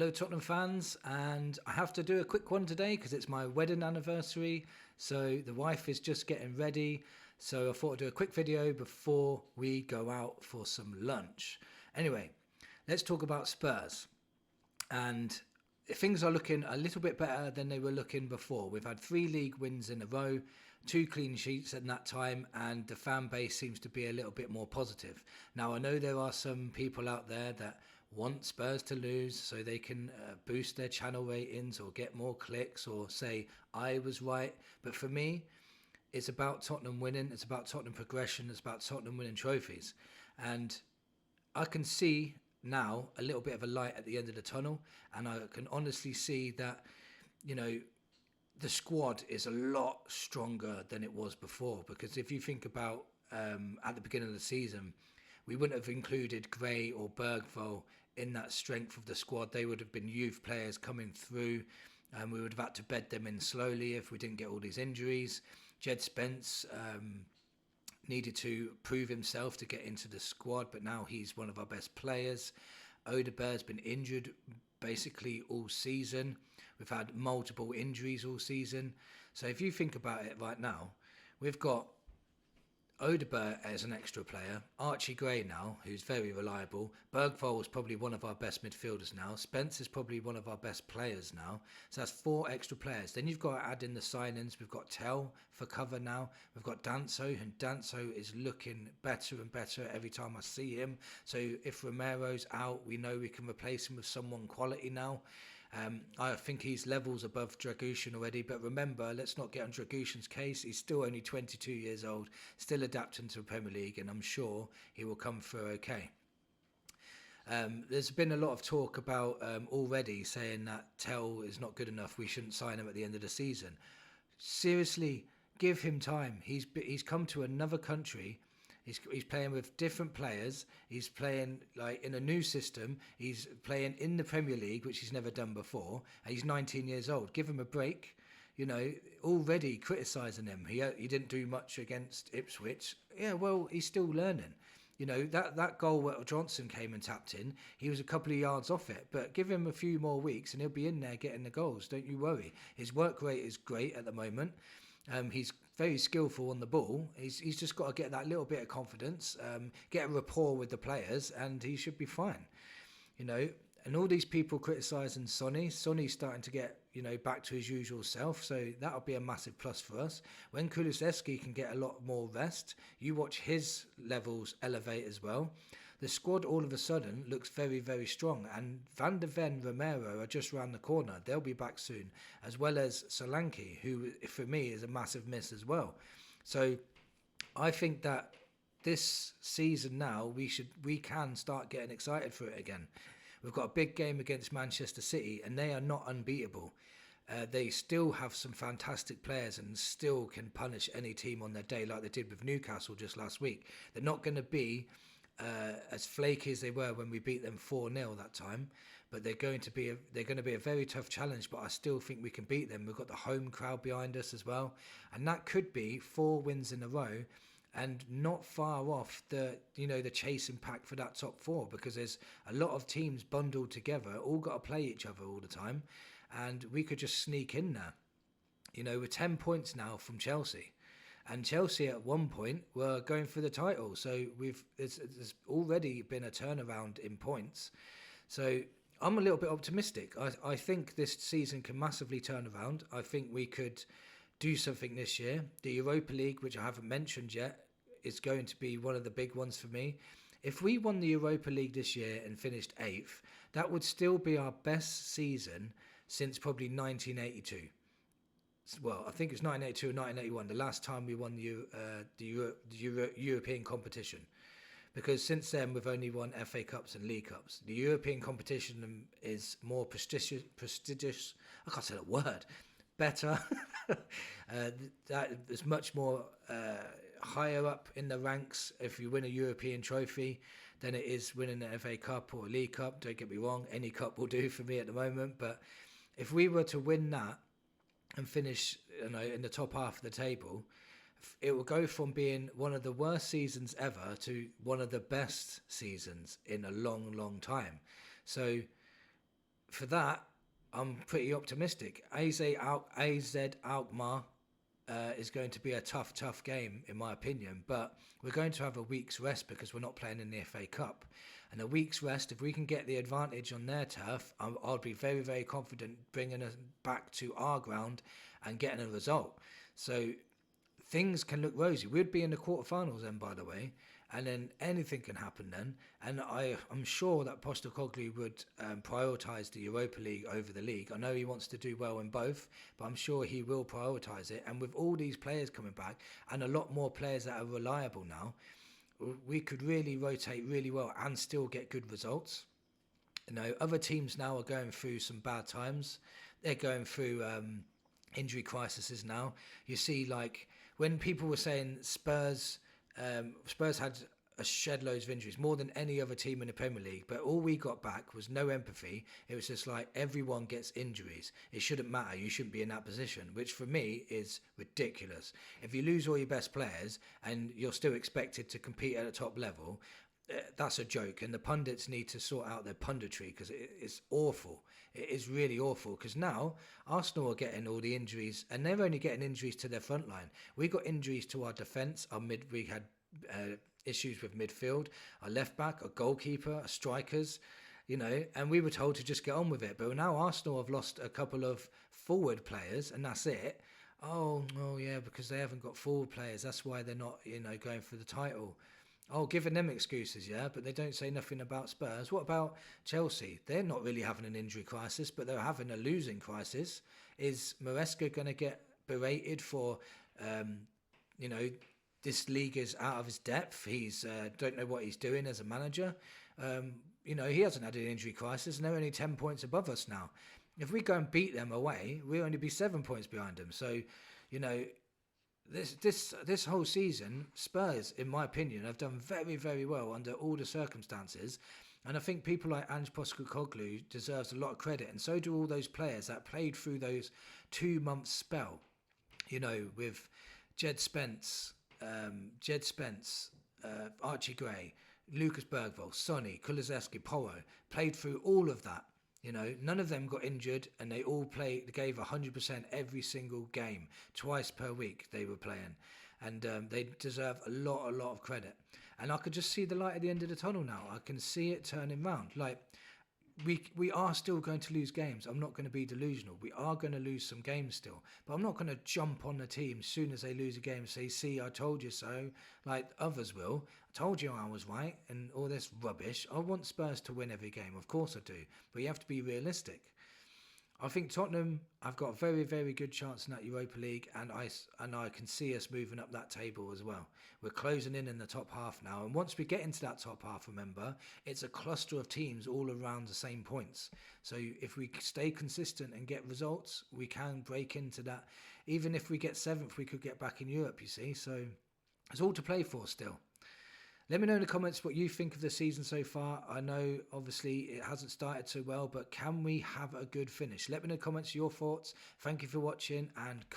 Hello, Tottenham fans, and I have to do a quick one today because it's my wedding anniversary. So the wife is just getting ready. So I thought I'd do a quick video before we go out for some lunch. Anyway, let's talk about Spurs. And things are looking a little bit better than they were looking before. We've had 3 league wins in a row, 2 clean sheets at that time, and the fan base seems to be a little bit more positive. Now, I know there are some people out there that want Spurs to lose so they can boost their channel ratings or get more clicks or say, I was right. But for me, it's about Tottenham winning, it's about Tottenham progression, it's about Tottenham winning trophies. And I can see now a little bit of a light at the end of the tunnel, and I can honestly see that, you know, the squad is a lot stronger than it was before. Because if you think about at the beginning of the season, we wouldn't have included Gray or Bergvall in that strength of the squad. They would have been youth players coming through, and we would have had to bed them in slowly if we didn't get all these injuries. Jed Spence needed to prove himself to get into the squad, but now he's one of our best players. Odegaard's been injured basically all season. We've had multiple injuries all season. So if you think about it right now, we've got Odegaard as an extra player, Archie Gray now, who's very reliable. Bergvall is probably one of our best midfielders now. Spence is probably one of our best players now. So that's 4 extra players. Then you've got to add in the signings. We've got Tell for cover now. We've got Danso, and Danso is looking better and better every time I see him. So if Romero's out, we know we can replace him with someone quality now. I think he's levels above Dragushin already, but remember, let's not get on Dragushin's case. He's still only 22 years old, still adapting to the Premier League, and I'm sure he will come through okay. There's been a lot of talk about already saying that Tell is not good enough, we shouldn't sign him at the end of the season. Seriously, give him time. He's come to another country. He's playing with different players. He's playing like in a new system. He's playing in the Premier League, which he's never done before. And he's 19 years old. Give him a break. You know, already criticising him. He didn't do much against Ipswich. Yeah, well, he's still learning. You know, that goal where Johnson came and tapped in, he was a couple of yards off it. But give him a few more weeks and he'll be in there getting the goals. Don't you worry. His work rate is great at the moment. He's very skillful on the ball. He's just got to get that little bit of confidence, get a rapport with the players, and he should be fine. You know, and all these people criticising Sonny's starting to get, you know, back to his usual self, so that'll be a massive plus for us. When Kulusevski can get a lot more rest, you watch his levels elevate as well. The squad all of a sudden looks very, very strong, and Van der Ven, Romero are just round the corner. They'll be back soon, as well as Solanke, who for me is a massive miss as well. So I think that this season now we can start getting excited for it again. We've got a big game against Manchester City, and they are not unbeatable. They still have some fantastic players and still can punish any team on their day like they did with Newcastle just last week. They're not going to be as flaky as they were when we beat them 4-0 that time, but they're going to be a very tough challenge. But I still think we can beat them. We've got the home crowd behind us as well, and that could be 4 wins in a row, and not far off the chasing pack for that top 4, because there's a lot of teams bundled together, all got to play each other all the time, and we could just sneak in there. You know, we're 10 points now from Chelsea. And Chelsea at one point were going for the title. So there's already been a turnaround in points. So I'm a little bit optimistic. I think this season can massively turn around. I think we could do something this year. The Europa League, which I haven't mentioned yet, is going to be one of the big ones for me. If we won the Europa League this year and finished 8th, that would still be our best season since probably 1982. Well, I think it's 1982 or 1981, the last time we won the European competition. Because since then, we've only won FA Cups and League Cups. The European competition is more prestigious. I can't say that word. Better. That is much more higher up in the ranks if you win a European trophy than it is winning an FA Cup or a League Cup. Don't get me wrong, any cup will do for me at the moment. But if we were to win that and finish, in the top half of the table, it will go from being one of the worst seasons ever to one of the best seasons in a long, long time. So for that, I'm pretty optimistic. AZ Alkmaar is going to be a tough game, in my opinion. But we're going to have a week's rest because we're not playing in the FA Cup. And a week's rest, if we can get the advantage on their turf, I'll be very confident bringing us back to our ground and getting a result. So things can look rosy. We'd be in the quarterfinals then, by the way, and then anything can happen then. And I'm sure that Postecoglou would prioritise the Europa League over the league. I know he wants to do well in both, but I'm sure he will prioritise it. And with all these players coming back and a lot more players that are reliable now, we could really rotate really well and still get good results. You know, other teams now are going through some bad times. They're going through injury crises now. You see, like when people were saying Spurs had a shed loads of injuries, more than any other team in the Premier League, but all we got back was no empathy. It was just like everyone gets injuries. It shouldn't matter. You shouldn't be in that position, which for me is ridiculous. If you lose all your best players and you're still expected to compete at a top level, that's a joke. And the pundits need to sort out their punditry because it's awful. It is really awful because now Arsenal are getting all the injuries and they're only getting injuries to their front line. We got injuries to our defence. We had issues with midfield, our left back, a goalkeeper, our strikers, you know, and we were told to just get on with it. But now Arsenal have lost a couple of forward players and that's it. Oh yeah, because they haven't got forward players. That's why they're not, you know, going for the title. Oh, giving them excuses, yeah, but they don't say nothing about Spurs. What about Chelsea? They're not really having an injury crisis, but they're having a losing crisis. Is Maresca going to get berated for, you know, this league is out of his depth? He's don't know what he's doing as a manager. You know, he hasn't had an injury crisis, and they're only 10 points above us now. If we go and beat them away, we'll only be 7 points behind them. So, you know, this whole season, Spurs, in my opinion, have done very well under all the circumstances, and I think people like Ange Postecoglou deserves a lot of credit, and so do all those players that played through those 2 month spell. You know, with Jed Spence, Archie Gray, Lucas Bergvall, Sonny, Kulusevski, Porro, played through all of that. You know, none of them got injured and they all gave 100% every single game. Twice per week they were playing. And they deserve a lot of credit. And I could just see the light at the end of the tunnel now. I can see it turning round. Like, we are still going to lose games. I'm not going to be delusional. We are going to lose some games still. But I'm not going to jump on the team as soon as they lose a game and say, see, I told you so, like others will. I told you I was right and all this rubbish. I want Spurs to win every game. Of course I do. But you have to be realistic. I think Tottenham have got a very good chance in that Europa League, and I can see us moving up that table as well. We're closing in the top half now, and once we get into that top half, remember, it's a cluster of teams all around the same points. So if we stay consistent and get results, we can break into that. Even if we get 7th, we could get back in Europe, you see. So it's all to play for still. Let me know in the comments what you think of the season so far. I know, obviously, it hasn't started so well, but can we have a good finish? Let me know in the comments your thoughts. Thank you for watching, and